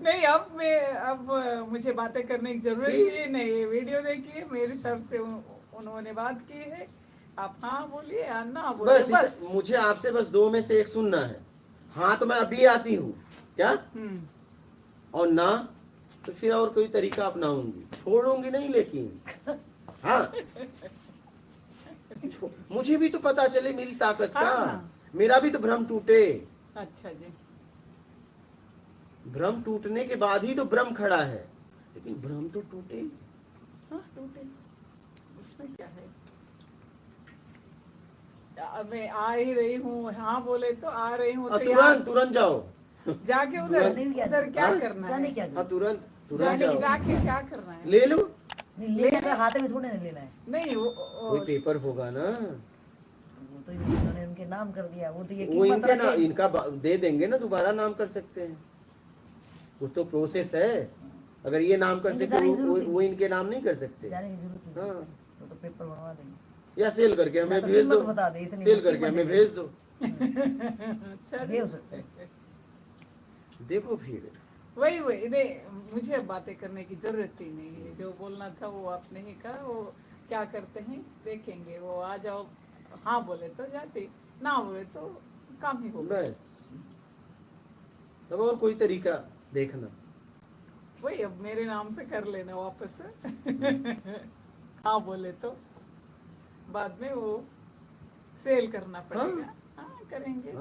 नहीं, अब मुझे बातें करने की जरूरत ही नहीं है। वीडियो देखिए, मेरी तरफ से उन्होंने बात की है, आप हाँ बोलिए या ना बोलिए, बस। मुझे आपसे बस दो में से एक सुनना है। हाँ तो मैं अभी आती हूँ क्या, और ना तो फिर और कोई तरीका अपनाऊंगी, छोड़ूंगी नहीं लेकिन। हाँ मुझे भी तो पता चले मेरी ताकत का। हाँ। मेरा भी तो भ्रम टूटे। अच्छा जी। भ्रम टूटने के बाद ही तो भ्रम खड़ा है, लेकिन भ्रम तो टूटे। हाँ टूटे, उसमें क्या है। अब मैं आ ही रही हूँ, हाँ बोले तो आ रही हूँ, तो तुरंत तुरंत जाओ, जाके उधर उधर क्या करना है। तुरंत तुरंत जाओ, जाके क्या करना है। ले लो। लेना हाथ में थोड़े ना लेना है। नहीं कोई पेपर होगा ना, वो तो इन्होंने उनके नाम कर दिया, वो तो ये वो इनके ना, इनका दे देंगे ना, दोबारा नाम कर सकते हैं, वो तो प्रोसेस है। अगर ये नाम कर सकते वो इनके नाम नहीं कर सकते। जाने की जरूरत नहीं, हाँ वो तो पेपर बनवा देंगे, या सेल करके हमें भेज दो, बता दे इतनी सेल करके हमें भेज दो। ये हो सकता है। देखो फिर वही मुझे अब बातें करने की जरूरत ही नहीं है। जो बोलना था वो आपने ही कहा। वो क्या करते हैं देखेंगे। वो आ जाओ, हाँ बोले तो जाते, ना बोले तो काम ही होगा। बस, तब और कोई तरीका देखना। वही अब मेरे नाम पे कर लेना वापस। हाँ बोले तो बाद में वो सेल करना पड़ेगा। हाँ करेंगे।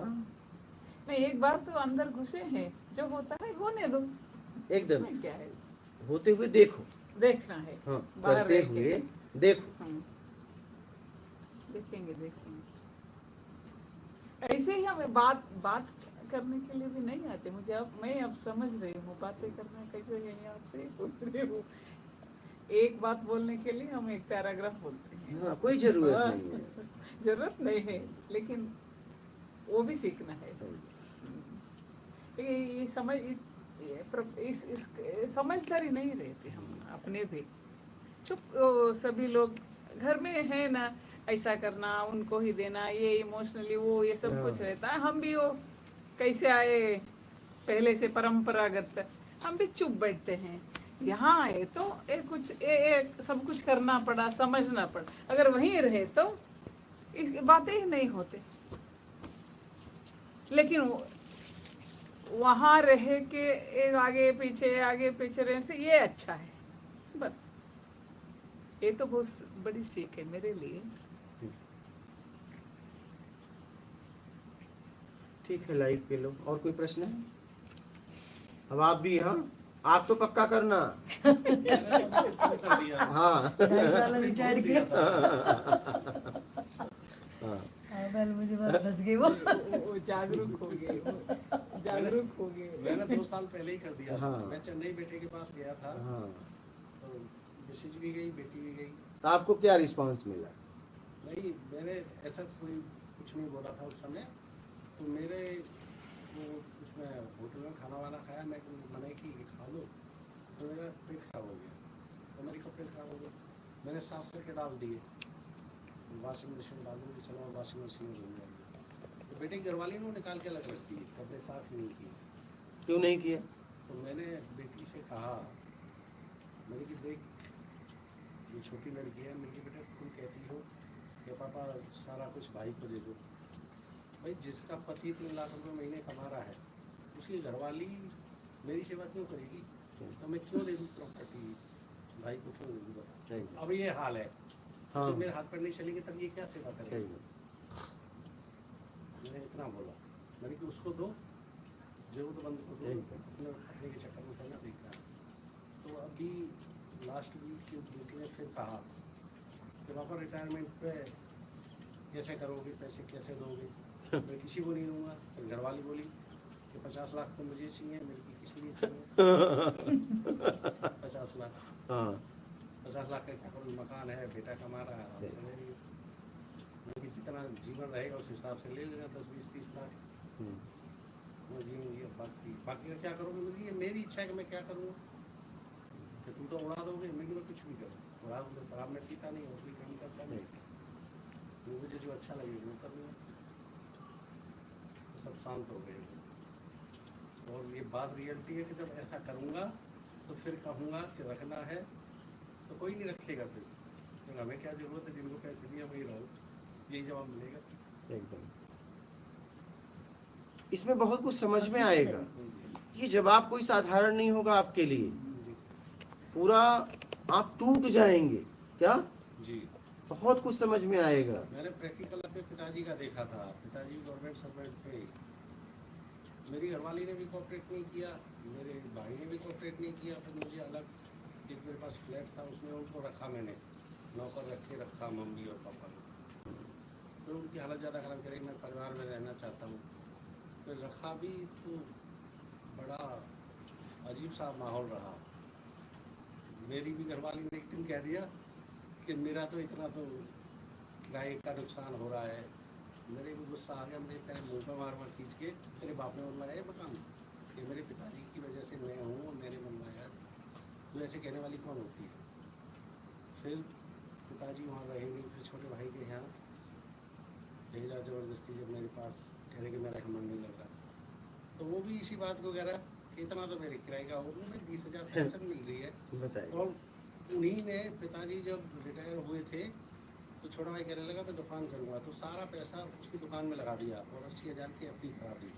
नहीं, एक बार तो अंदर घुसे हैं, जो होता है होने दो, एकदम क्या है, होते हुए देखो, देखना है। हाँ बाहर करते रह के हुए देखो। देखेंगे देखेंगे। ऐसे ही हमें बात करने के लिए भी नहीं आते मुझे। अब मैं समझ रही हूँ बातें करने कैसे यही आपसे पूछ रही हूँ। एक बात बोलने के लिए हम एक पैराग्राफ बोलते हैं। हाँ, कोई जरूरत नहीं है। जरूरत नहीं है, लेकिन वो भी सीखना है। ये समझ इस समझदारी नहीं रहते हम अपने भी। चुप सभी लोग घर में है ना, ऐसा करना, उनको ही देना, ये इमोशनली वो ये सब कुछ रहता है। हम भी वो कैसे आए पहले से परंपरागत, हम भी चुप बैठते हैं। यहाँ आए तो सब कुछ करना पड़ा, समझना पड़ा। अगर वहीं रहे तो इस बातें ही नहीं होते। लेकिन वहाँ रह के एक आगे पीछे रहने से ये अच्छा है। बस ये तो बहुत बड़ी सीख है मेरे लिए। ठीक है, लाइव पे लो। और कोई प्रश्न है? अब आप भी, हाँ आप तो पक्का करना। हाँ मुझे बात फंस गई वो जागरूक हो गए। मैंने 2 साल पहले ही कर दिया। हाँ। मैं चेन्नई बेटे के पास गया था। हाँ। तो मिसेज भी गई, बेटी भी गई। तो आपको क्या रिस्पांस मिला? नहीं, मैंने ऐसा कोई कुछ नहीं बोला था उस समय। तो मेरे वो उसमें होटल में खाना वाना खाया, मैं मना की खा लो, तो मेरा पेट खराब हो गया, तो मेरे कपड़े खराब हो गए। मैंने साफ करके डाल दिए, वॉशिंग मशीन डालूंगी, चलो वॉशिंग मशीन में धुल जाएंगे। तो बेटे की घरवाली ने निकाल के अलग रख दिए, कपड़े साफ नहीं किए। क्यों नहीं किया? तो मैंने बेटी से कहा, मैंने कि देख ये छोटी लड़की है, मेरी बेटा तुम कहती हो कि पापा सारा कुछ भाई को दे दो। भाई जिसका पति 3 लाख रुपए महीने कमा रहा है, उसकी घरवाली मेरी सेवा क्यों करेगी? तो मैं क्यों दे दूँ प्रॉपर्टी भाई को, क्यों दे दूँ? बता। अब ये हाल है। हाँ। तो मेरे हाथ पर नहीं चलेंगे तब ये क्या सेवा करेगा? मैंने इतना बोला, मैंने कि उसको दो, जरूरत बंद को दो, अपने कपड़े के चक्कर में करना देखता है। तो अभी लास्ट वीक की बेटी ने फिर कहा कि पापा रिटायरमेंट पे कैसे करोगे, पैसे कैसे दोगे? मैं किसी को नहीं दूंगा। फिर घरवाली बोली कि 50 लाख तो मुझे चाहिए, मेरे की किसी नहीं चाहिए। 50 लाख। हाँ। 50 लाख का करोगे? मकान है, बेटा कमा रहा है, जितना जीवन रहेगा उस हिसाब से ले लेना, 10, 20, 30 लाख जीवन। बाकी का क्या करोगे? मुझे ये मेरी इच्छा है कि मैं क्या करूँगा। कि तुम तो उड़ा दोगे, मैं कुछ भी करूँ, उड़ा दूँगा। शराब में पीता नहीं, और कोई काम करता नहीं, मुझे जो अच्छा लगे वो कर लूँगा। तो सब शांत हो गए। और ये बात रियलिटी है कि जब ऐसा करूँगा तो फिर कहूँगा कि रखना है तो कोई नहीं रखेगा फिर, तो हमें क्या जरूरत है, जिनको पैसे दिए वही रहो, यही जवाब मिलेगा। एकदम। इसमें बहुत कुछ समझ में आएगा। ये जवाब कोई साधारण नहीं होगा आपके लिए, पूरा आप टूट जाएंगे। क्या जी बहुत कुछ समझ में आएगा। मैंने प्रैक्टिकल अपने पिताजी का देखा था। पिताजी गवर्नमेंट सर्वेंट थे, मेरी घरवाली ने भी कोऑपरेट नहीं किया, मेरे भाई ने भी कोऑपरेट नहीं किया। फिर मुझे अलग एक मेरे पास फ्लैट था, उसमें उनको रखा, मैंने नौकर रख के रखा मम्मी और पापा को। तो उनकी हालत ज़्यादा खराब करी, मैं परिवार में रहना चाहता हूँ तो रखा भी, तो बड़ा अजीब सा माहौल रहा। मेरी भी घरवाली ने एक दिन कह दिया कि मेरा तो इतना तो गाय का नुकसान हो रहा है। मेरे भी गुस्सा आ गया, मैंने तेरे मुँह पे मार खींच के, तेरे बाप ने मन लगाया मकान, ये मेरे पिताजी की वजह से मैं हूँ और मेरे मन में आया, तो ऐसे कहने वाली कौन होती है। फिर पिताजी वहाँ रहे नहीं, फिर छोटे भाई के यहाँ भेजा ज़बरदस्ती, जब मेरे पास कह रहे कि मेरा मन नहीं लग रहा, तो वो भी इसी बात को कह रहा कि इतना तो मेरे किराए का हो, मुझे 20,000 पेंशन मिल रही है। और उन्हीं ने, पिताजी जब रिटायर हुए थे तो छोटा भाई कहने लगा मैं दुकान करूँगा, तो सारा पैसा उसकी दुकान में लगा दिया और 80,000 की एफ डी करा दी।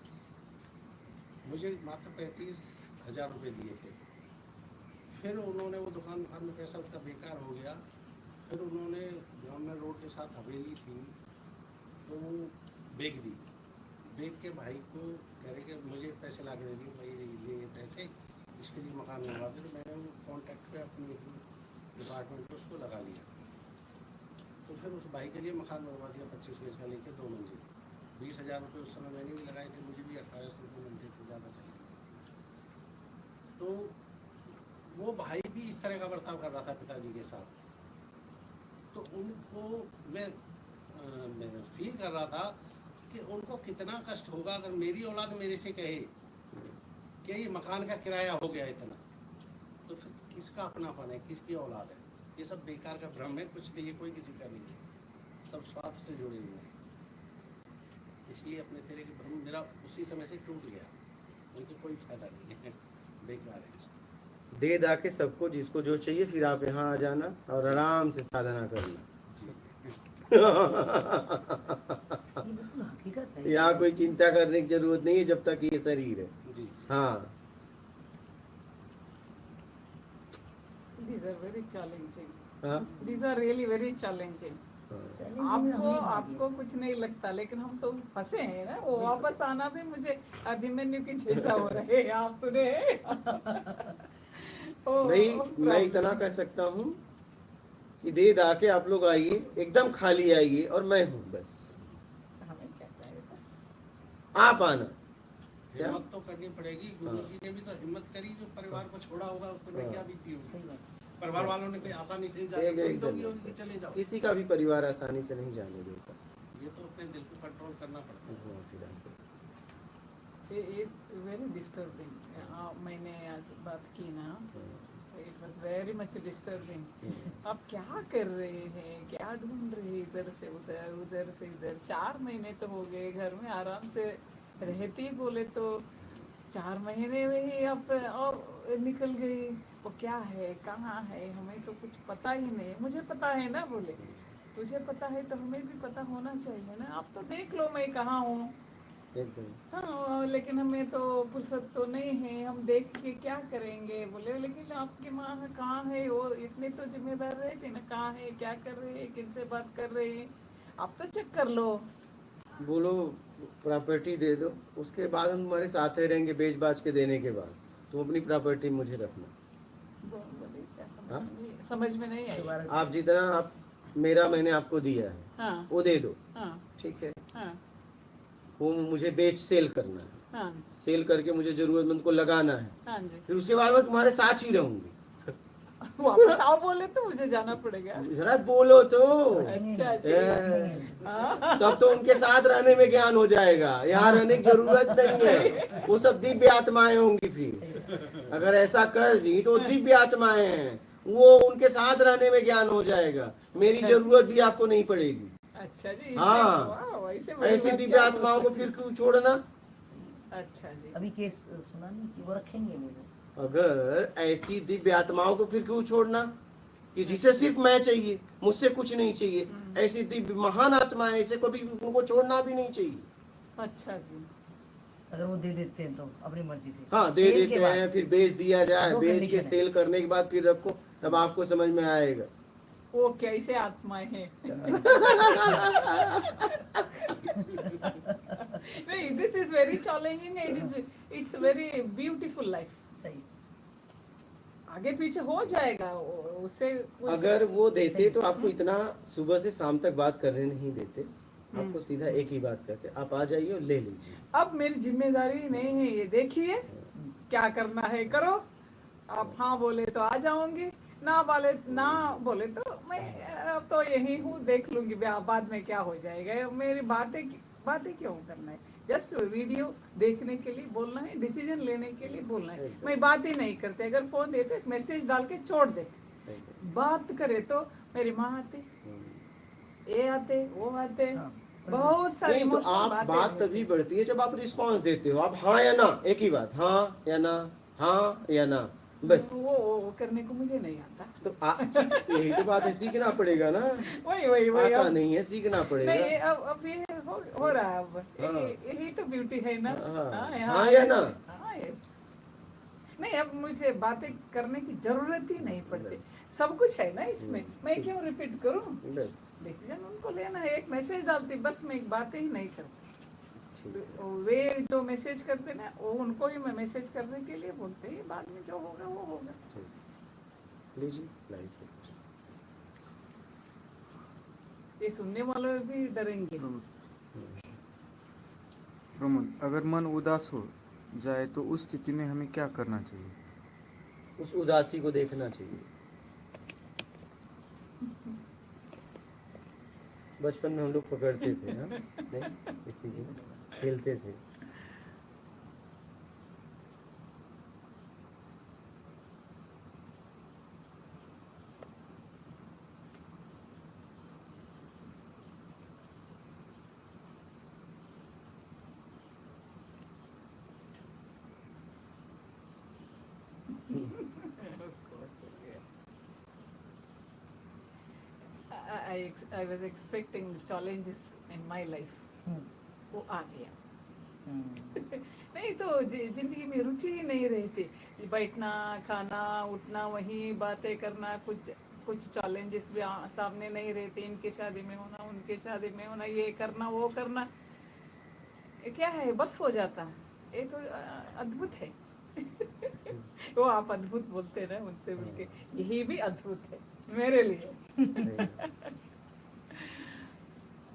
मुझे मात्र 35,000 रुपये दिए थे। फिर उन्होंने वो दुकान में पैसा उसका बेकार हो गया। फिर उन्होंने ब्राह्मण रोड के साथ हवेली थी तो वो बेच दी। बेच के भाई को कह रहे कि मुझे पैसे ला के दे दिए, भाई ये पैसे इसके लिए मकान बनवा दे। तो मैंने वो कॉन्टैक्ट पे अपनी डिपार्टमेंट पे उसको लगा लिया। तो फिर उस भाई के लिए मकान बनवा दिया 25 गज का लेके 2 मंजिल। 20,000 रुपये उस समय मैंने भी लगाए थे, मुझे भी 2800 रुपये मंजिल से ज़्यादा चाहिए। तो वो भाई भी इस तरह का बर्ताव कर रहा था पिताजी के साथ। तो उनको मैं फील कर रहा था कि उनको कितना कष्ट होगा अगर मेरी औलाद मेरे से कहे कि ये मकान का किराया हो गया इतना, तो फिर किसका अपनापन है, किसकी औलाद है। ये सब बेकार का भ्रम है, कुछ नहीं है, कोई किसी का नहीं है, सब स्वार्थ से जुड़े हुए हैं। इसलिए अपने तेरे के भ्रम मेरा उसी समय से टूट गया, उनकी कोई फायदा नहीं है, बेकार है। दे दा के सबको जिसको जो चाहिए, फिर आप यहाँ आ जाना और आराम से साधना करना। हकीकत है। यहाँ कोई चिंता करने की जरूरत नहीं है जब तक ये शरीर है। जी हाँ These are very challenging. हाँ These are really very challenging. आपको कुछ नहीं लगता, लेकिन हम तो फंसे हैं ना। वो वापस आना भी मुझे अभिमन्यु की जैसा हो रहे हैं। आप सुने नहीं, मैं इतना कह सकता हूँ कि दे दा के आप लोग आइए, एकदम खाली आइए और मैं हूँ बस। हमें क्या चाहिए? आप आना। हिम्मत तो करनी पड़ेगी। गुरु जी ने भी तो हिम्मत करी, जो परिवार को छोड़ा होगा उसको मैं क्या बीती होगी। परिवार वालों ने कोई आसानी से चले जाओ। किसी का भी परिवार आसानी से नहीं जाने देता। ये तो अपने दिल को कंट्रोल करना पड़ता है। Very disturbing. मैंने आज बात की ना, it was very much disturbing. आप क्या कर रहे हैं, क्या ढूंढ रहे हैं, इधर से उधर, उधर से इधर। 4 महीने तो हो गए, घर में आराम से रहती बोले तो 4 महीने में ही आप और निकल गई। वो क्या है, कहाँ है, हमें तो कुछ पता ही नहीं। मुझे पता है ना, बोले तुझे पता है तो हमें भी पता होना चाहिए ना। आप तो देख लो मैं कहाँ हूँ। हाँ, लेकिन हमें तो फुर्सत तो नहीं है, हम देख के क्या करेंगे। बोले लेकिन आपकी माँ कहाँ है, वो इतनी तो जिम्मेदार रहती ना, कहाँ है, क्या कर रहे हैं, किनसे बात कर रहे हैं, आप तो चेक कर लो। बोलो प्रॉपर्टी दे दो, उसके बाद हम तुम्हारे साथ ही रहेंगे। बेच बाच के देने के बाद तुम अपनी प्रॉपर्टी मुझे रखना। समझ में नहीं आई। आप जितना आप मेरा मैंने आपको दिया है, हाँ, वो दे दो। हाँ, ठीक है, हाँ, वो मुझे बेच सेल करना है। हाँ, सेल करके मुझे जरूरतमंद को लगाना है। हाँ जी। फिर उसके बाद मैं तुम्हारे साथ ही रहूंगी। वापस आओ बोले तो मुझे जाना पड़ेगा। जरा बोलो तो। अच्छा, तब तो उनके साथ रहने में ज्ञान हो जाएगा। यहाँ रहने की जरूरत नहीं है, वो सब दिव्य आत्माएं होंगी। फिर अगर ऐसा कर दी तो दिव्य आत्माएं हैं, वो उनके साथ रहने में ज्ञान हो जाएगा। मेरी जरूरत भी आपको नहीं पड़ेगी। अच्छा जी। हाँ, ऐसी दिव्य आत्माओं को फिर क्यों छोड़ना। अच्छा जी। अभी केस सुना नहीं कि वो रखेंगे मुझे। अगर ऐसी दिव्य आत्माओं को फिर क्यों छोड़ना कि जिसे सिर्फ मैं चाहिए, मुझसे कुछ नहीं चाहिए। ऐसी दिव्य महान आत्माएं, ऐसे कभी उनको छोड़ना भी नहीं चाहिए। अच्छा जी। अगर वो दे देते हैं तो अपनी मर्जी से, हाँ, दे सेल के देते बाद। हैं, फिर बेच दिया जाए, दो बेच के condition है। सेल करने के बाद फिर रखो, तब आपको समझ में आएगा। वो कैसे आत्माएं हैं। नहीं, this is very challenging, it's very beautiful life. सही। आगे पीछे हो जाएगा उससे अगर वो देते तो आपको इतना सुबह से शाम तक बात करने नहीं देते, आपको सीधा एक ही बात कहते, आप आ जाइए और ले लीजिए। अब मेरी जिम्मेदारी नहीं है, ये देखिए क्या करना है करो। आप हाँ बोले तो आ जाऊंगी, ना बोले तो मैं अब तो यही हूँ, देख लूंगी बाद में क्या हो जाएगा। मेरी बातें क्यों करना है, जस्ट वीडियो देखने के लिए बोलना है, डिसीजन लेने के लिए बोलना है। मैं बात ही नहीं करते, अगर फोन देते मैसेज डाल के छोड़ दे। बात करे तो मेरी माँ आते, ये आते, वो आते, बहुत सारी नहीं, तो इमोशनल आप बात तभी बढ़ती है जब आप रिस्पांस देते हो। आप हाँ या ना, एक ही बात, हाँ या ना, हाँ या ना, बस। वो करने को मुझे नहीं आता। तो यही तो बात है, सीखना पड़ेगा ना। वही आता अब नहीं है, सीखना पड़ेगा। नहीं, अब ये हो रहा है। अब हाँ। यही तो ब्यूटी है ना। हाँ या ना। नहीं, अब मुझे बातें करने की जरूरत ही नहीं पड़ती, सब कुछ है ना इसमें, मैं क्यों रिपीट करूं। बस डिसीजन उनको लेना है, एक मैसेज डालती बस, मैं एक बातें ही नहीं करती। वे जो मैसेज करते ना, वो उनको ही मैं मैसेज करने के लिए बोलते हैं, बाद में जो होगा वो होगा। लीजिए लाइफ। ये सुनने वाले भी डरेंगे। रोमन, अगर मन उदास हो जाए तो उस स्थिति में हमें क्या करना चाहिए? उस उदासी को देखना चाहिए। बचपन में हम लोग पकड़ते थे, हाँ? नहीं, इसी को खेलते थे। I was expecting challenges in my life. वो आ गया। नहीं तो जिंदगी में रुचि ही नहीं रहती, बैठना, खाना, उठना, वही बातें करना, कुछ चैलेंजेस भी सामने नहीं रहते। इनके शादी में होना, उनके शादी में होना, ये करना, वो करना, क्या है, बस हो जाता है। ये तो अद्भुत है। वो आप अद्भुत बोलते ना, उनसे मिलके यही भी अद्भुत है मेरे लिए।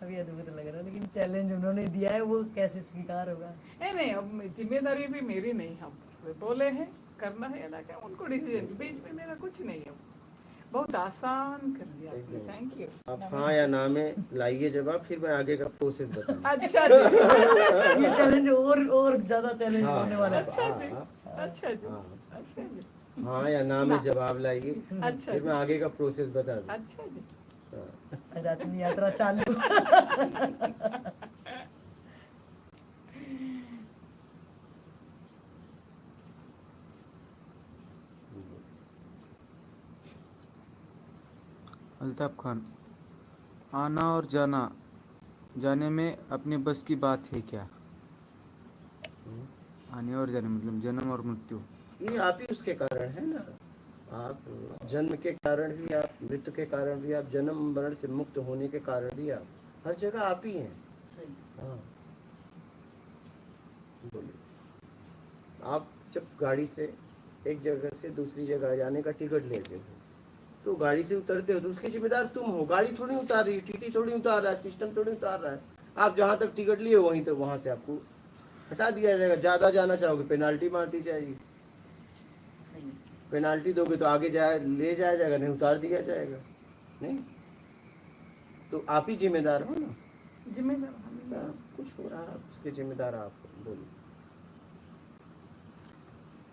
अभी अद्भुत लग रहा है, लेकिन चैलेंज उन्होंने दिया है वो कैसे स्वीकार होगा। नहीं, अब जिम्मेदारी भी मेरी नहीं, हम बोले हैं करना है ना क्या, उनको डिसीजन, बीच में मेरा कुछ नहीं है। बहुत आसान कर दिया आपने, थैंक यू। आप हाँ या ना में लाइए जवाब, फिर मैं आगे का प्रोसेस बताऊंगा। अच्छा जी। ये चैलेंज और ज्यादा चैलेंज हाँ, होने वाला है। अच्छा जी, अच्छा जी, हाँ। अच्छा जी, हाँ या ना में जवाब लाइए, अच्छा फिर जी, मैं आगे का प्रोसेस बता दूँ। अच्छा जी। आध्यात्मिक यात्रा चालू। अल्ताफ खान, आना और जाने में अपने बस की बात है क्या? आने और जाने मतलब जन्म और मृत्यु। ये आप ही उसके कारण है ना। आप जन्म के कारण भी, आप मृत्यु के कारण भी, आप जन्म मरण से मुक्त होने के कारण भी, आप हर जगह आप ही हैं। हाँ, बोलिए। आप जब गाड़ी से एक जगह से दूसरी जगह जाने का टिकट लेते हो, तो गाड़ी से उतरते हो तो उसकी जिम्मेदार तुम हो। गाड़ी थोड़ी उतार रही है, टीटी थोड़ी उतार रहा है, सिस्टम थोड़ी उतार रहा है। आप जहाँ तक टिकट लिए हो वहीं तक, वहाँ से आपको हटा दिया जाएगा। ज़्यादा जाना चाहोगे पेनाल्टी मार दी जाएगी, पेनाल्टी दोगे तो आगे ले जाया जाएगा, नहीं उतार दिया जाएगा। नहीं, तो आप ही जिम्मेदार हो ना। जिम्मेदार सब कुछ हो रहा है, उसके जिम्मेदार आप हो। बोलिए।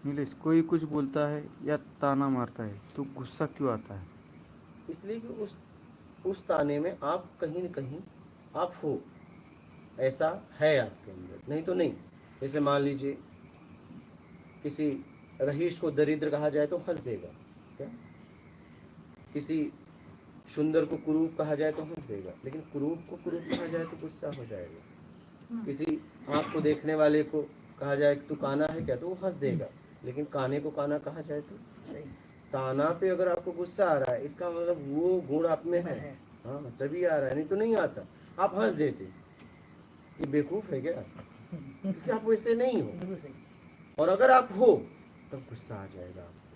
नीलेश, कोई कुछ बोलता है या ताना मारता है तो गुस्सा क्यों आता है? इसलिए कि उस ताने में आप कहीं न कहीं आप हो, ऐसा है आपके अंदर, नहीं तो नहीं। जैसे मान लीजिए किसी रईस को दरिद्र कहा जाए तो हंस देगा, क्या? किसी सुंदर को कुरूप कहा जाए तो हंस देगा, लेकिन कुरूप को कुरूप कहा जाए तो गुस्सा हो जाएगा। किसी आँख को देखने वाले को कहा जाए कि तू काना है क्या, तो वो हंस देगा, लेकिन काने को काना कहा जाए तो ताना पे अगर आपको गुस्सा आ रहा है, इसका मतलब वो गुण आप में है। हाँ, तभी आ रहा है, नहीं तो नहीं आता। आप हंस देते, ये बेवकूफ है क्या? क्योंकि आप वैसे नहीं हो, बिल्कुल सही। और अगर आप हो तब गुस्सा आ जाएगा आपको,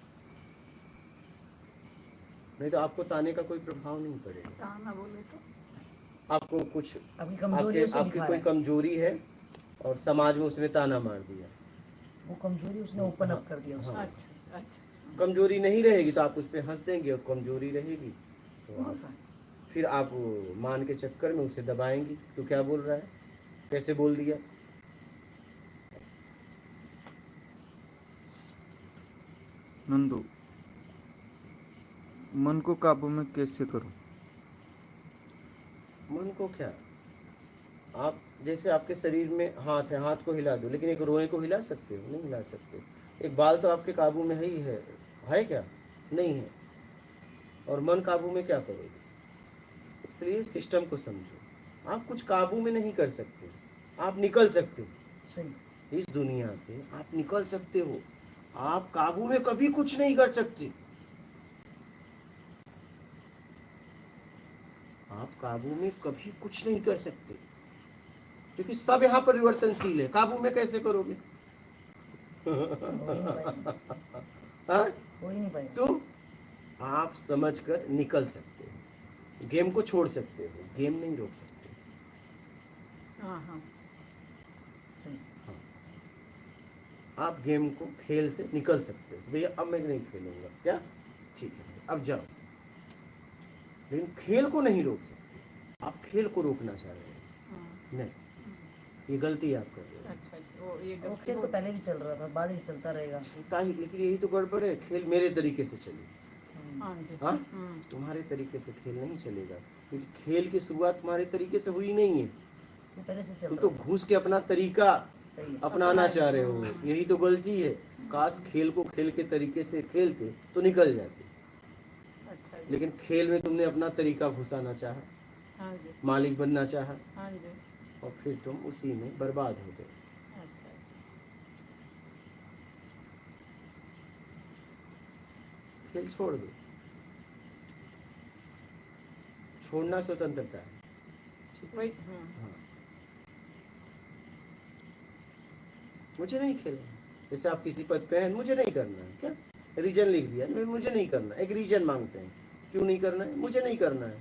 नहीं तो आपको ताने का कोई प्रभाव नहीं पड़ेगा। ताना बोले तो आपको कुछ आपकी कमजोरी उसे आपकी दिखा कोई रहा है। कमजोरी है और समाज में उसने ताना मार दिया, वो कमजोरी उसने ओपन अप कर दिया उसको। हाँ। अच्छा अच्छा कमजोरी नहीं रहेगी तो आप उस पर हंस देंगे, और कमजोरी रहेगी तो आप फिर आप मान के चक्कर में उसे दबाएंगी। तो क्या बोल रहा है, कैसे बोल दिया? नंदू, मन को काबू में कैसे करूं? मन को क्या, आप जैसे आपके शरीर में हाथ है, हाथ को हिला दो, लेकिन एक रोए को हिला सकते हो? नहीं हिला सकते। एक बाल तो आपके काबू में ही है क्या? नहीं है। और मन काबू में क्या करोगे? इसलिए सिस्टम को समझो। आप कुछ काबू में नहीं कर सकते, आप निकल सकते हो सही। इस दुनिया से, आप निकल सकते हो। आप काबू में कभी कुछ नहीं कर सकते, आप काबू में कभी कुछ नहीं कर सकते, क्योंकि सब यहाँ परिवर्तनशील है। काबू में कैसे करोगे? हाँ? हो ही नहीं पाएगा। तो आप समझकर निकल सकते हो, गेम को छोड़ सकते हो, गेम नहीं रोक सकते। हाँ हाँ सही। आप गेम को खेल से निकल सकते हो। भैया अब मैं नहीं खेलूंगा, क्या? ठीक है, अब जाओ, लेकिन खेल को नहीं रोक सकते। आप खेल को रोकना चाह रहे हैं, नहीं, ये गलती आप कर रहे हो। अच्छा वो ये वो खेल तो पहले भी चल रहा था, बाद में चलता रहेगा। चलता ही, लेकिन यही तो गड़बड़ है। खेल मेरे तरीके से चले, हाँ जी हाँ, तुम्हारे तरीके से खेल नहीं चलेगा, क्योंकि खेल की शुरुआत तुम्हारे तरीके से हुई नहीं है। वो पहले से चल तुम रहा तो घुस के अपना तरीका सही है। अपनाना चाह रहे हो, यही तो गलती है। काश खेल को खेल के तरीके से खेलते तो निकल जाते, अच्छा जी लेकिन खेल में तुमने अपना तरीका घुसाना चाहा, हाँ जी मालिक बनना चाहा, हाँ जी और फिर तुम उसी में बर्बाद हो गए। अच्छा खेल छोड़ दो, छोड़ना स्वतंत्रता है। वही मुझे नहीं खेलना, जैसे आप किसी पद पे हैं, मुझे नहीं करना है, क्या? रीजन लिख दिया, नहीं मुझे नहीं करना। एक रीजन मांगते हैं, क्यों नहीं करना है? मुझे नहीं करना है,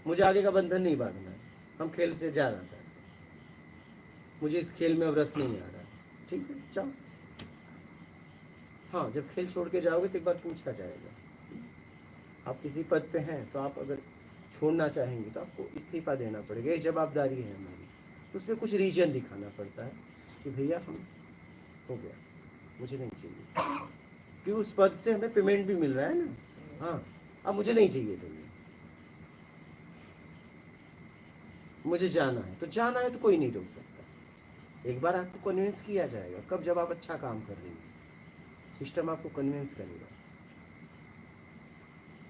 मुझे आगे का बंधन नहीं बांधना है, हम खेल से जाना चाहते हैं, मुझे इस खेल में अब रस नहीं आ रहा। ठीक है, जाओ। हाँ, जब खेल छोड़ के जाओगे तो एक बार पूछा जाएगा। आप किसी पद पे हैं तो आप अगर छोड़ना चाहेंगे तो आपको इस्तीफा देना पड़ेगा, ये जवाबदारी है हमारी। तो उसमें कुछ रीजन दिखाना पड़ता है कि भैया हम हो गया, मुझे नहीं चाहिए, कि उस पद से हमें पेमेंट भी मिल रहा है ना। हाँ, अब मुझे नहीं चाहिए तुम्हें, मुझे जाना है, तो जाना है, तो कोई नहीं रोक सकता। एक बार आपको कन्विंस किया जाएगा, कब? जब आप अच्छा काम कर रहे हैं, सिस्टम आपको कन्विंस करेगा,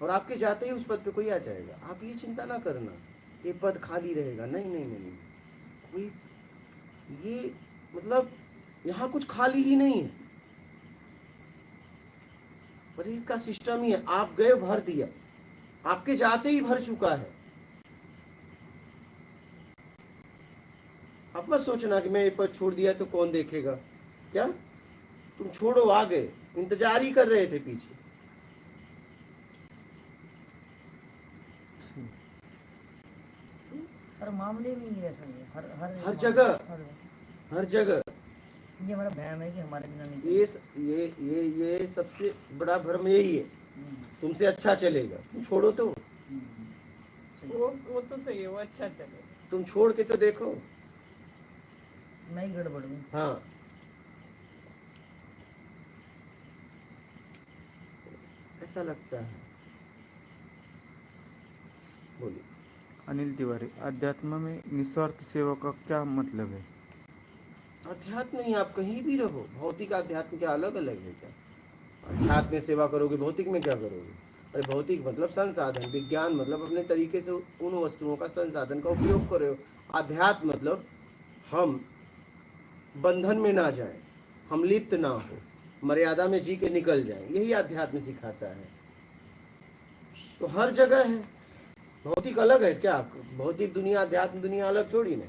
और आपके जाते ही उस पद पे कोई आ जाएगा। आप ये चिंता ना करना ये पद खाली रहेगा, नहीं नहीं नहीं, नहीं। कोई ये मतलब यहाँ कुछ खाली ही नहीं है, पर इसका सिस्टम ही है। आप गए, भर दिया, आपके जाते ही भर चुका है। आप मत सोचना कि मैं ये पद छोड़ दिया तो कौन देखेगा, क्या? तुम छोड़ो, आ गए, इंतजार ही कर रहे थे पीछे। हर मामले में ही ऐसा है, हर जगह, हर हर जगह। ये हमारा भ्रम है कि हमारे बिना नहीं ये सबसे बड़ा भ्रम यही है, तुमसे अच्छा चलेगा, तुम छोड़ो तो। वो तो सही है, वो अच्छा चलेगा। तुम छोड़ के तो देखो। मैं ही गड़बड़ हूँ। हाँ, ऐसा लगता है। बोलिए। अनिल तिवारी, अध्यात्म में निस्वार्थ सेवा का क्या मतलब है? अध्यात्म नहीं, आप कहीं भी रहो, भौतिक अध्यात्म क्या अलग अलग है क्या? अध्यात्म में सेवा करोगे, भौतिक में क्या करोगे? अरे भौतिक मतलब संसाधन, विज्ञान मतलब अपने तरीके से उन वस्तुओं का संसाधन का उपयोग करो। अध्यात्म मतलब हम बंधन में ना जाए, हम लिप्त ना हो, मर्यादा में जी के निकल जाए, यही अध्यात्म सिखाता है। तो हर जगह है। भौतिक अलग है क्या? भौतिक दुनिया अध्यात्म दुनिया अलग थोड़ी ना।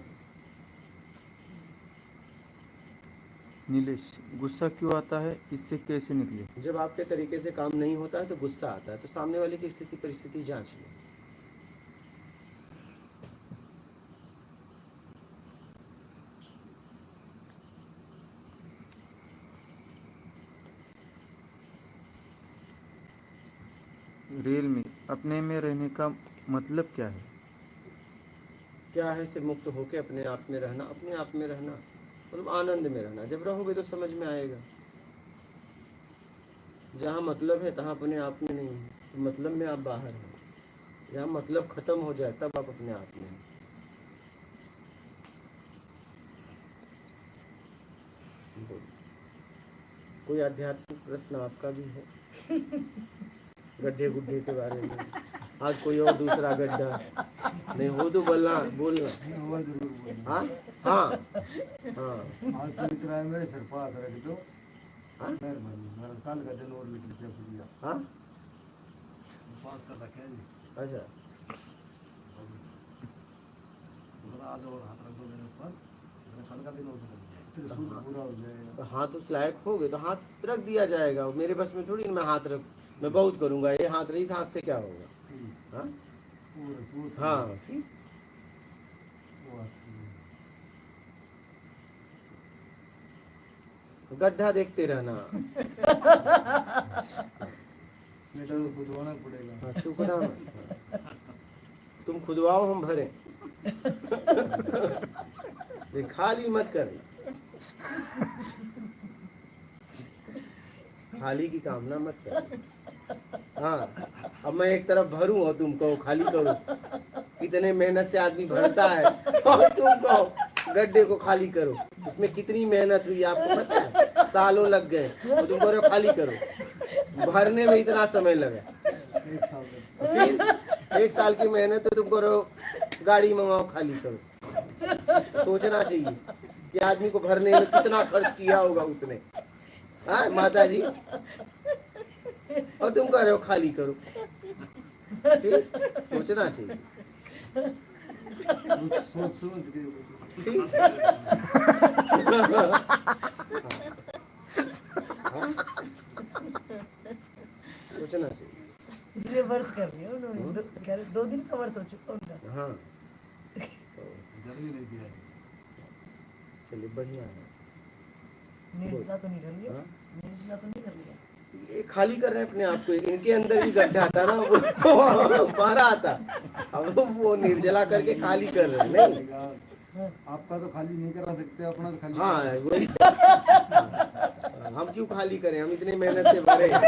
नीलेश, गुस्सा क्यों आता है, इससे कैसे निकले? जब आपके तरीके से काम नहीं होता है तो गुस्सा आता है, तो सामने वाले की स्थिति परिस्थिति जांच लो। रेल में अपने में रहने का मतलब क्या है? क्या है? से मुक्त होके अपने आप में रहना, अपने आप में रहना मतलब आनंद में रहना। जब रहोगे तो समझ में आएगा। जहाँ मतलब है तहाँ अपने आप में नहीं है, तो मतलब में आप बाहर हैं। जहाँ मतलब खत्म हो जाए तब आप अपने आप में हैं। कोई आध्यात्मिक प्रश्न आपका भी है? गड्ढे गुड्ढे के बारे में आज कोई और दूसरा गड्ढा नहीं हो तो बोलना हाँ हाँ हाँ आज कोई किराए मेरे सिर पास रख दो। हाँ? मेरा कल का दिन और भी किया पुलिया हाँ पास कर रखे हैं जी, अच्छा आज और हाथ रख दो मेरे ऊपर, मेरा कल का दिन और भी कर दिया। फिर सूद पूरा हो जाएगा। तो हाथ उस लायक हो गए तो हाथ रख दिया जाएगा। मेरे बस में थोड़ी ना मैं हाथ रख, मैं बहुत करूंगा, ये हाथ रही, इस हाथ से क्या होगा? हाँ पूरा हाँ ठीक। गड्ढा देखते रहना। बेटा तो खुदवाना पड़ेगा। हाँ, चुपना मत। हाँ। तुम खुदवाओ हम भरे। ये खाली मत कर, खाली की कामना मत कर। हाँ अब मैं एक तरफ भरूं और तुम कहो खाली करो। कितने मेहनत से आदमी भरता है और तुम कहो गड्ढे को खाली करो। इसमें कितनी मेहनत हुई आपको पता है? सालों लग गए और तुम कह रहे हो खाली करो। भरने में इतना समय लगा, फिर 1 साल की मेहनत तो तुम कह रहे हो गाड़ी मंगाओ खाली करो। सोचना चाहिए कि आदमी को भरने में कितना खर्च किया होगा उसने। हाँ माता जी, और तुम कह रहे हो खाली करो। ठीक, सोचना चाहिए। सोच सोच के ठीक सोचना चाहिए। इसलिए वर्ष कर दिया उन्होंने, कह रहे 2 दिन का वर्ष हो चुका उनका। हाँ जल्दी नहीं दिया। चलिए बढ़िया है। निर्जला तो नहीं कर लिया, हाँ? निर्जला तो नहीं कर लिया। ये खाली कर रहे हैं अपने आप को। इनके अंदर भी गड्ढा था ना, वो भरा था, अब वो निर्जला करके खाली कर रहे हैं। नहीं आपका तो खाली नहीं करा सकते, अपना तो खाली हाँ वही। हम क्यों खाली करें, हम इतने मेहनत से भरे हैं।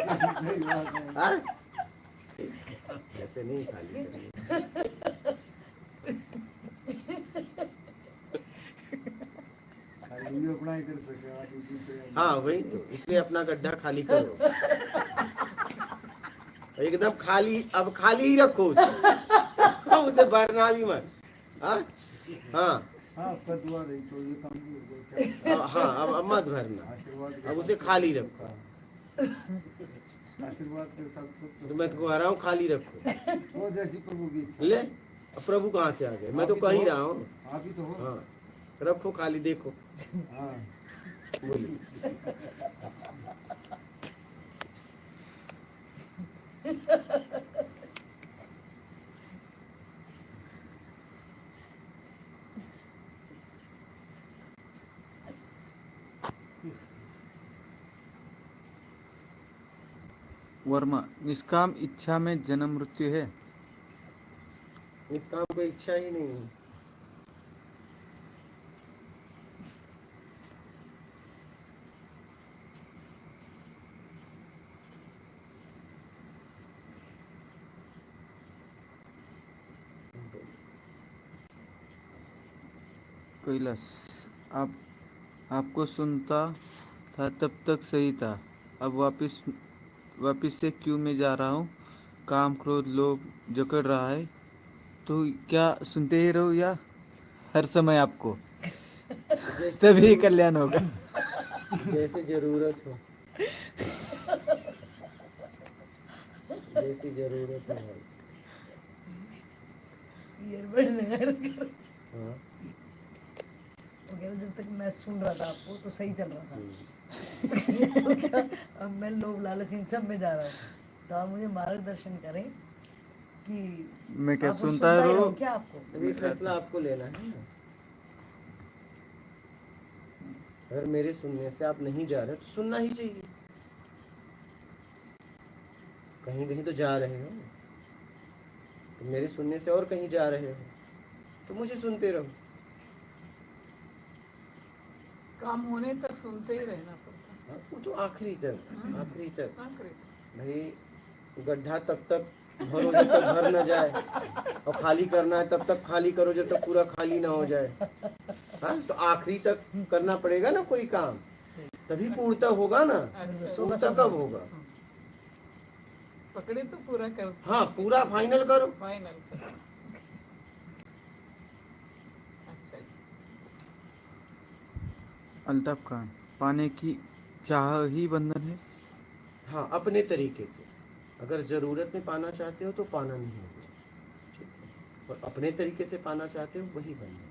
हाँ? ऐसे नहीं खाली करेंगे। खाली भी अपना ही कर सके आदमी दूसरे हाँ वही तो, इसलिए अपना गड्ढा खाली करो एकदम खाली। अब खाली ही रखो उसे भरना भी मत। हाँ हाँ हाँ आपका दुआ रही तो ये काम भी हो गया। हाँ अब मत भरना, आशीर्वाद अब उसे खाली रखो। आशीर्वाद के साथ सब तो मैं तो कह रहा हूँ खाली रखो। वो जैसी प्रभु की इच्छा। ले, अब प्रभु कहाँ से आ गए? मैं तो कह ही रहा हूँ। आप ही तो हो। हाँ रखो खाली, देखो हाँ बोलिए। वर्मा, निष्काम इच्छा में जन्म मृत्यु है? इस काम को इच्छा ही नहीं है। कैलाश, आप आपको सुनता था तब तक सही था, अब वापिस से क्यों मैं जा रहा हूँ, काम क्रोध लोभ जकड़ रहा है, तो क्या सुनते ही रहो या हर समय आपको, तभी कल्याण होगा। जैसे जरूरत हो, जैसी जरूरत हो भाई। ईयरबड लगा रखा। हाँ। वो कह रहे जब तक मैं सुन रहा था आपको तो सही चल रहा था। तो क्या अब मैं लोभ लालच इन सब में जा रहा हूँ, तो आप मुझे मार्गदर्शन करें कि मैं क्या आप वो सुनता ही रहो। रहो क्या आपको। अब ये फैसला आपको लेना है ना। अगर मेरे सुनने से आप नहीं जा रहे तो सुनना ही चाहिए। कहीं कहीं तो जा रहे हो, तो मेरे सुनने से और कहीं जा रहे हो तो मुझे सुनते रहो। काम होने तक सुनते ही रहना पड़ता हाँ, वो तो आखिरी तक, आखिरी तक है। आखिरी भाई। गड्ढा तब तक भरो जब तक भर न जाए, और खाली करना है तब तक खाली करो जब तक पूरा खाली ना हो जाए। हाँ, तो आखिरी तक करना पड़ेगा ना कोई काम, तभी पूर्णता होगा ना। पूर्णता कब होगा? पकड़े तो पूरा कर, हाँ, पूरा फाइनल करो। फाइनल कर। अच्छा जी। अल्ताफ खान, पाने की चाह ही बंधन है। हाँ, अपने तरीके से। अगर जरूरत में पाना चाहते हो तो पाना नहीं होगा, ठीक है? और अपने तरीके से पाना चाहते हो वही बनना है।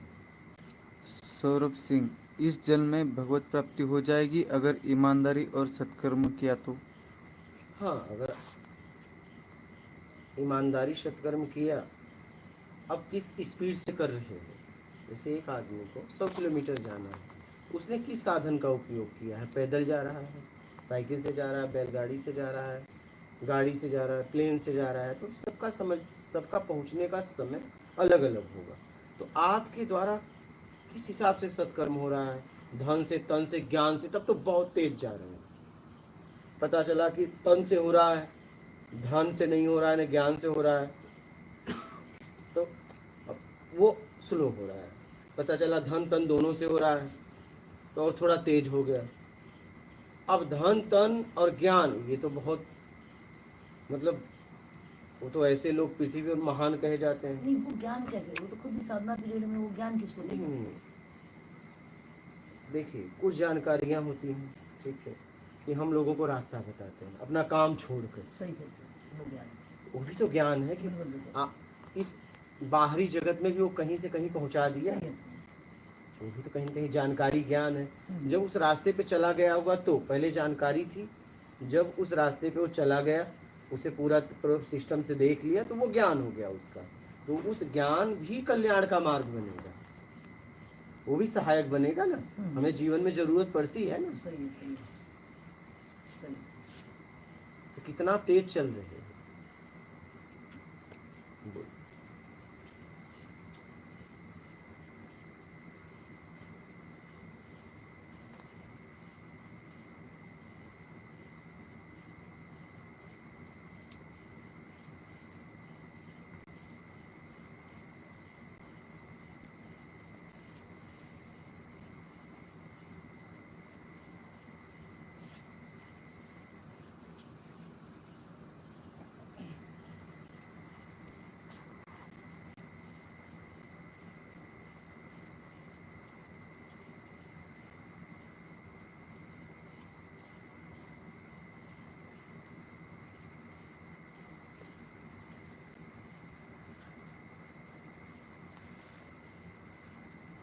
सौरभ सिंह, इस जल में भगवत प्राप्ति हो जाएगी अगर ईमानदारी और सत्कर्म किया तो। हाँ, अगर ईमानदारी सत्कर्म किया। अब किस स्पीड से कर रहे हो? जैसे एक आदमी को 100 किलोमीटर जाना है, उसने किस साधन का उपयोग किया है? पैदल जा रहा है, साइकिल से जा रहा है, बैलगाड़ी से जा रहा है, गाड़ी से जा रहा है, प्लेन से जा रहा है। तो सबका पहुंचने का समय अलग अलग होगा। तो आपके द्वारा किस हिसाब से सत्कर्म हो रहा है, धन से, तन से, ज्ञान से, तब तो बहुत तेज जा रहे हैं। पता चला कि तन से हो रहा है, धन से नहीं हो रहा है, न ज्ञान से हो रहा है, तो अब वो स्लो हो रहा है। पता चला धन तन दोनों से हो रहा है, तो और थोड़ा तेज हो गया। अब धन तन और ज्ञान, ये तो बहुत, मतलब वो तो ऐसे लोग पृथ्वी पर महान कहे जाते हैं। नहीं वो ज्ञान कैसे, वो तो खुद ही साधना पीरियड में वो ज्ञान किसको देगा। देखिए, कुछ जानकारियाँ होती हैं, ठीक है, कि हम लोगों को रास्ता बताते हैं अपना काम छोड़कर। सही सही वो ज्ञान वो भी तो ज्ञान है कि इस बाहरी जगत में भी वो कहीं से कहीं पहुंचा दिया। सही है। वो भी तो कहीं न कहीं जानकारी, ज्ञान है। जब उस रास्ते पे चला गया होगा तो पहले जानकारी थी, जब उस रास्ते पे वो चला गया, उसे पूरा सिस्टम से देख लिया, तो वो ज्ञान हो गया उसका। तो उस ज्ञान भी कल्याण का मार्ग बनेगा, वो भी सहायक बनेगा ना। हमें जीवन में जरूरत पड़ती है ना। सही है सही है सही। तो कितना तेज चल रहे हैं। बोल।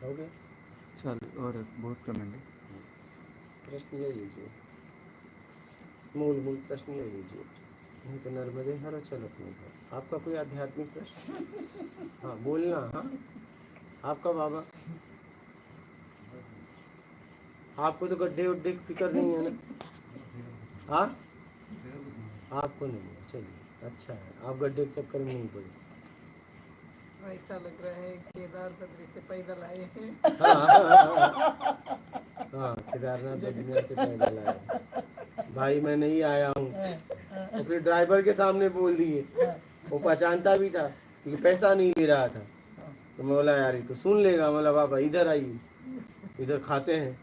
हो गया। चल, और बहुत कमेंट है। प्रश्न ले लीजिए, मूल प्रश्न ले लीजिए। नहीं तो नर्मदे हर अचल अपने घर। आपका कोई आध्यात्मिक प्रश्न? हाँ, बोलना। हाँ, आपका बाबा, आपको तो गड्ढे उड्ढे की फिक्र नहीं है ना? हाँ, आपको नहीं है, चलिए अच्छा है, आप गड्ढे के चक्कर में नहीं पड़े। ऐसा लग रहा है केदार बद्री से पैदल आए हैं। हाँ, केदारनाथ बद्रीनाथ से पैदल आया भाई, मैं नहीं आया हूँ। और फिर ड्राइवर के सामने बोल दिए, वो पहचानता भी था कि पैसा नहीं ले रहा था। तो मैं बोला यार ये तो सुन लेगा। बोला बाबा इधर आइए, इधर खाते हैं।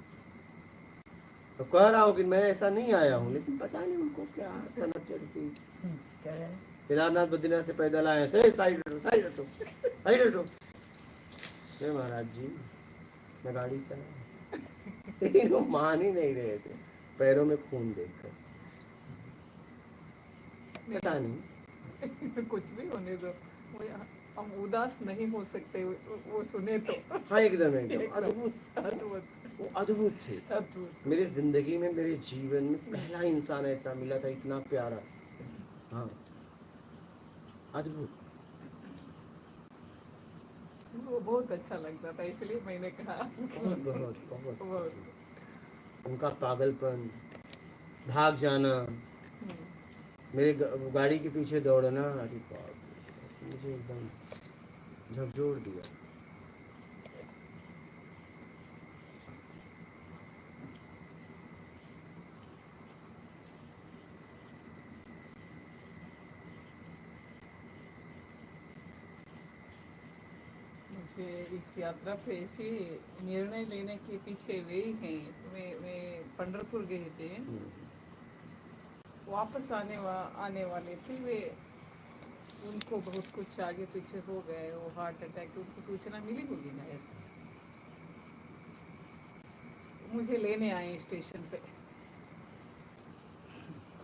तो कह रहा हूँ कि मैं ऐसा नहीं आया हूँ, लेकिन पता नहीं उनको क्या सनक चढ़ती। क्या है? केदारनाथ बद्रीनाथ से पैदल आए थे, साइड हटो साइड हटो साइड हटो। हे महाराज जी, मैं गाड़ी से आया। लेकिन वो मान ही नहीं रहे थे, पैरों में खून देखकर। पता नहीं। कुछ भी होने दो, वो हम उदास नहीं हो सकते वो सुने तो। हाँ एकदम एकदम एकदम अद्भुत, अद्भुत वो अद्भुत थे। अद्भुत। मेरी जिंदगी में, मेरे जीवन में पहला इंसान ऐसा मिला था, इतना प्यारा। हाँ अद्भुत। वो बहुत अच्छा लगता था, इसलिए मैंने कहा। बहुत बहुत बहुत बहुत। उनका पागलपन, भाग जाना, मेरे गाड़ी के पीछे दौड़ना, अरे बाप रे, मुझे एकदम झकझोर दिया। मुझे इस यात्रा पे ऐसी निर्णय लेने के पीछे वे ही हैं। वे पंढरपुर गए थे, वापस आने वाले थे वे। उनको बहुत कुछ आगे पीछे हो गए, वो हार्ट अटैक, उनको सूचना मिली होगी ना ऐसे। मुझे लेने आए स्टेशन पे।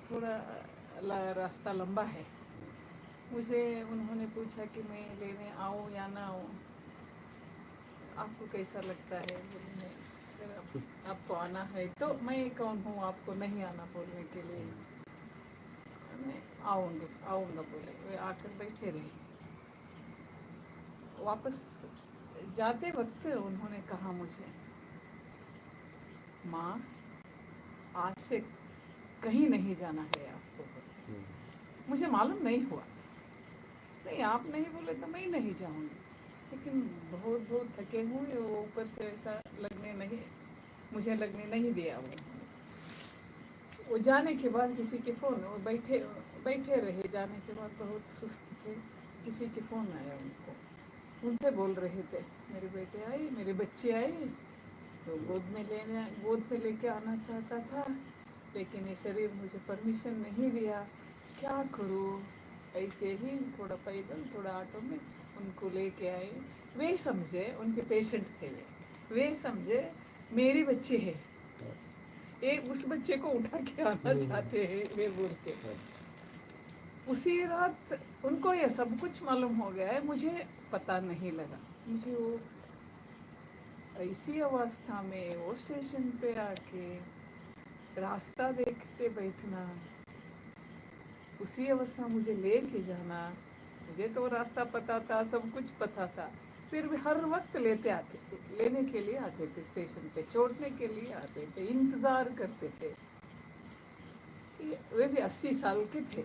थोड़ा रास्ता लंबा है। मुझे उन्होंने पूछा कि मैं लेने आऊँ या ना आऊँ, आपको कैसा लगता है? बोले नहीं, फिर आपको आना है तो मैं कौन हूँ आपको नहीं आना बोलने के लिए। मैं आऊँगा बोले। वे आकर बैठे रहे। वापस जाते वक्त उन्होंने कहा मुझे, माँ आज से कहीं नहीं जाना है आपको। मुझे मालूम नहीं हुआ, नहीं आप नहीं बोले तो मैं नहीं जाऊँगी, लेकिन बहुत बहुत थके हुए वो ऊपर से ऐसा मुझे लगने नहीं दिया। वो जाने के बाद किसी के फ़ोन, वो बैठे रहे। जाने के बाद बहुत सुस्त थे, किसी के फ़ोन आया उनको। उनसे बोल रहे थे, मेरे बेटे आए, मेरे बच्चे आए, तो गोद में लेके आना चाहता था, लेकिन ये शरीर मुझे परमिशन नहीं दिया, क्या करूँ? ऐसे ही थोड़ा पैदल थोड़ा ऑटो में उनको लेके आए। वे समझे उनके पेशेंट थे, वे समझे मेरे बच्चे हैं, ये उस बच्चे को उठा के आना चाहते हैं, वे बोलते। उसी रात उनको ये सब कुछ मालूम हो गया है, मुझे पता नहीं लगा। मुझे वो ऐसी अवस्था में वो स्टेशन पे आके रास्ता देखते बैठना, उसी अवस्था मुझे लेके जाना। मुझे तो रास्ता पता था, सब कुछ पता था, फिर भी हर वक्त लेने के लिए आते थे, स्टेशन पे छोड़ने के लिए आते थे, इंतज़ार करते थे। वे भी 80 साल के थे।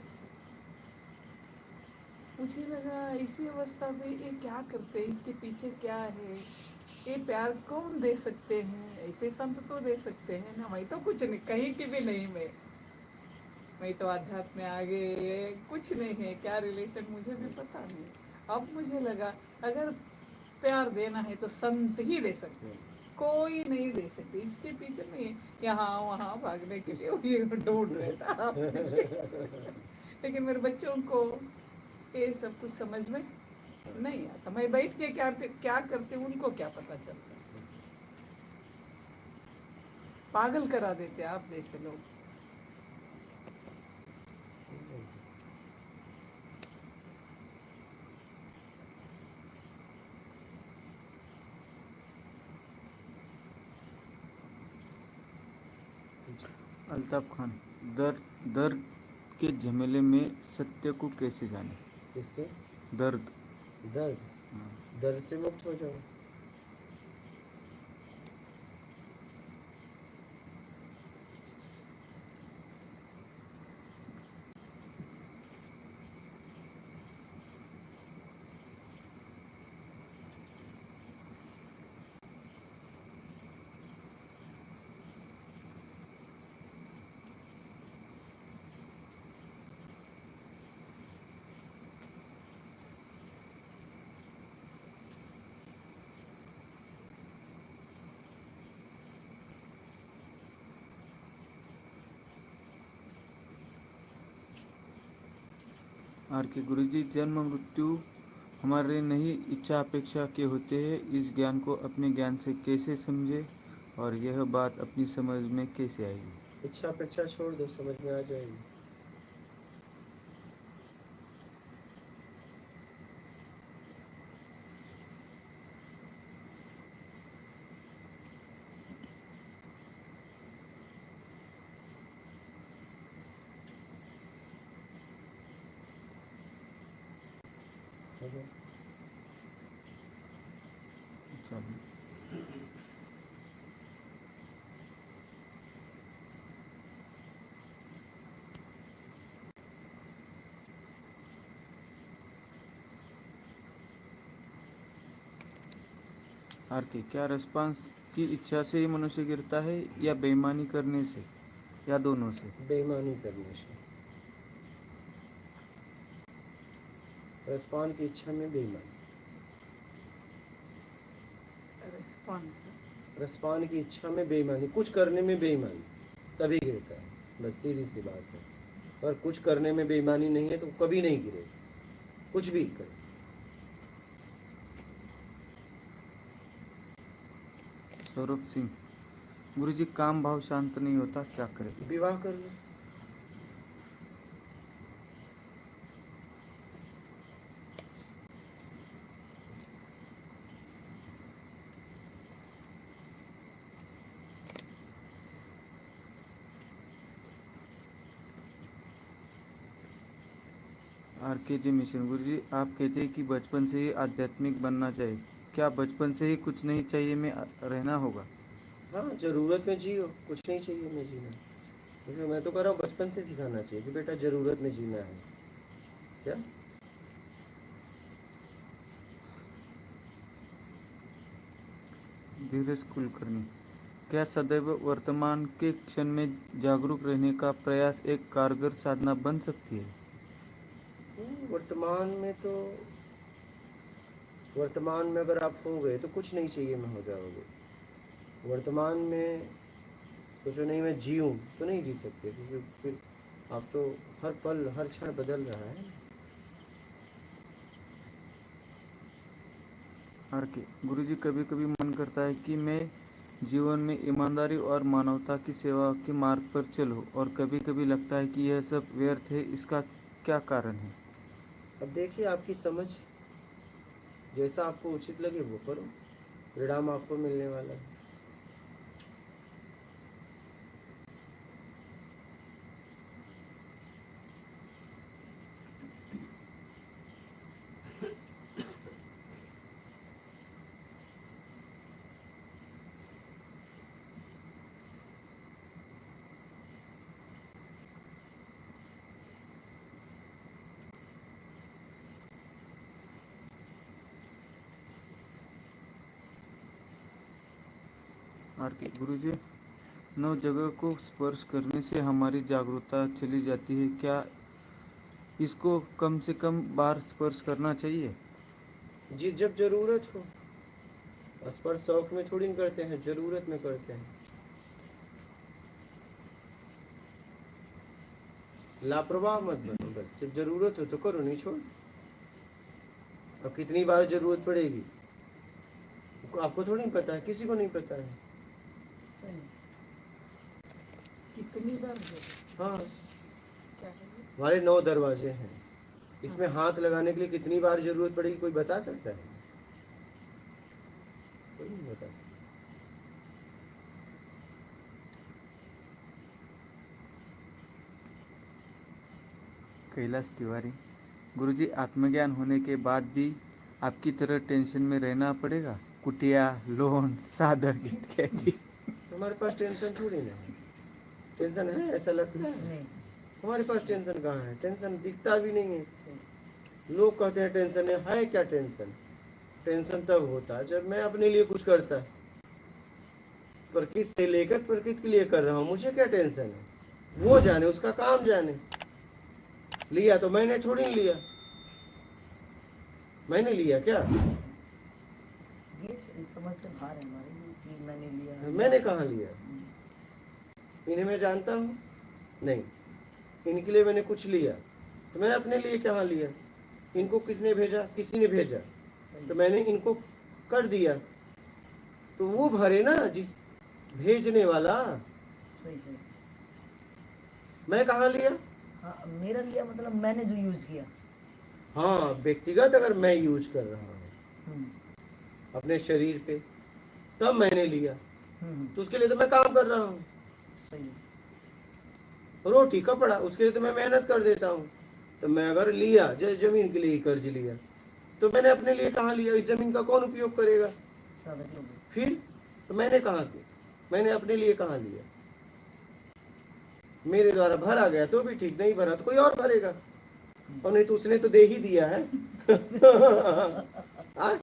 मुझे लगा इसी अवस्था में ये क्या करते हैं, इसके पीछे क्या है, ये प्यार कौन दे सकते हैं? ऐसे संत तो दे सकते हैं ना। मैं तो कुछ नहीं, कहीं की भी नहीं। मैं तो आध्यात्म में आगे कुछ नहीं है, क्या रिलेशन मुझे भी पता नहीं। अब मुझे लगा अगर प्यार देना है तो संत ही दे सकते हैं, कोई नहीं दे सकते। इसके पीछे नहीं यहाँ वहाँ भागने के लिए ये ढूंढ रहे था। लेकिन मेरे बच्चों को ये सब कुछ समझ में नहीं आता। मैं बैठ के क्या करते उनको क्या पता चलता। पागल करा देते आप जैसे लोग। अल्ताफ खान, दर्द के झमेले में सत्य को कैसे जाने? किसके? दर्द। दर्द। दर्द से मुक्त हो जाओ। आर के गुरुजी, जन्म मृत्यु हमारे नहीं इच्छा अपेक्षा के होते हैं। इस ज्ञान को अपने ज्ञान से कैसे समझे और यह बात अपनी समझ में कैसे आएगी? इच्छा अपेक्षा छोड़ दो, समझ में आ जाएगी। चलिए। आर के, क्या रिस्पांस की इच्छा से ही मनुष्य गिरता है या बेईमानी करने से या दोनों से? बेईमानी करने से। रिस्पॉन्ड की इच्छा में बेईमानी, रिस्पॉन्स रिस्पॉन्ड की इच्छा में बेईमानी, कुछ करने में बेईमानी, तभी गिरता है। बस सीधी सी बात है। और कुछ करने में बेईमानी नहीं है तो कभी नहीं गिरेगा, कुछ भी करे। सौरभ सिंह, गुरुजी, काम भाव शांत नहीं होता, क्या करें? विवाह कर लो। आर के जी मिशन, गुरुजी, आप कहते हैं कि बचपन से ही आध्यात्मिक बनना चाहिए। क्या बचपन से ही कुछ नहीं चाहिए में रहना होगा? हाँ, जरूरत में जियो, कुछ नहीं चाहिए मैं जीना। देखो, मैं तो कह रहा हूँ बचपन से सिखाना चाहिए कि बेटा जरूरत में जीना है। क्या धीरज कुलकर्णी, क्या सदैव वर्तमान के क्षण में जागरूक रहने का प्रयास एक कारगर साधना बन सकती है? वर्तमान में तो, वर्तमान में अगर आप हो गए तो कुछ नहीं चाहिए में हो जाओगे। वर्तमान में सोचो नहीं मैं जीऊँ तो नहीं जी सकते, क्योंकि फिर आप तो हर पल हर क्षण बदल रहा है। आर के, गुरुजी, कभी कभी मन करता है कि मैं जीवन में ईमानदारी और मानवता की सेवा के मार्ग पर चलूं, और कभी कभी लगता है कि यह सब व्यर्थ है। इसका क्या कारण है? अब देखिए, आपकी समझ, जैसा आपको उचित लगे वो करो, परिणाम आपको मिलने वाला है। आर के, गुरुजी, 9 जगह को स्पर्श करने से हमारी जागरूकता चली जाती है। क्या इसको कम से कम बार स्पर्श करना चाहिए? जी, जब जरूरत हो। स्पर्श शौक में थोड़ी न करते हैं, जरूरत में करते हैं। लापरवाह मत बनो, बस जब जरूरत हो तो करो, नहीं छोड़। अब कितनी बार जरूरत पड़ेगी आपको थोड़ी नहीं पता है, किसी को नहीं पता है। कितनी बार हो? हाँ, क्या है? हमारे 9 दरवाजे हैं, इसमें हाथ लगाने के लिए कितनी बार जरूरत पड़ेगी कोई बता सकता है? कोई नहीं बता। कैलाश तिवारी, गुरुजी, आत्मज्ञान होने के बाद भी आपकी तरह टेंशन में रहना पड़ेगा? कुटिया, लोन, साधक इत्यादि। हमारे पास टेंशन थोड़ी ना है। टेंशन है ऐसा लगता है? नहीं, हमारे पास टेंशन कहाँ है? टेंशन दिखता भी नहीं है। लोग कहते हैं टेंशन है क्या टेंशन? टेंशन तब होता है जब मैं अपने लिए कुछ करता है। प्रकृति से लेकर प्रकृति के लिए कर रहा हूँ, मुझे क्या टेंशन है? वो जाने, उसका काम जाने। लिया तो मैंने थोड़ी नहीं लिया, मैंने लिया क्या? ये समझ से बाहर है हमारे कि मैंने लिया। मैंने कहाँ लिया? इन्हें मैं जानता हूँ नहीं, इनके लिए मैंने कुछ लिया तो मैंने अपने लिए कहाँ लिया? इनको किसने भेजा? किसी ने भेजा, तो मैंने इनको कर दिया। तो वो भरे ना, जिस भेजने वाला। सही सही। मैं कहाँ लिया? हाँ, मेरा लिया मतलब मैंने जो यूज किया। हाँ, व्यक्तिगत अगर मैं यूज कर रहा हूँ हम्म, अपने शरीर पे, तब मैंने लिया। हम्म, तो उसके लिए तो मैं काम कर रहा हूँ। सही है। रोटी कपड़ा, उसके लिए तो मैं मेहनत कर देता हूँ। तो मैं अगर लिया, जमीन के लिए ही कर्ज लिया, तो मैंने अपने लिए कहाँ लिया? इस जमीन का कौन उपयोग करेगा? साधक लोग। फिर तो मैंने कहाँ किया? मैंने अपने लिए कहाँ लिया? मेरे द्वारा भरा गया तो भी ठीक, नहीं भरा तो कोई और भरेगा। और नहीं तो उसने तो दे ही दिया है। हाँ?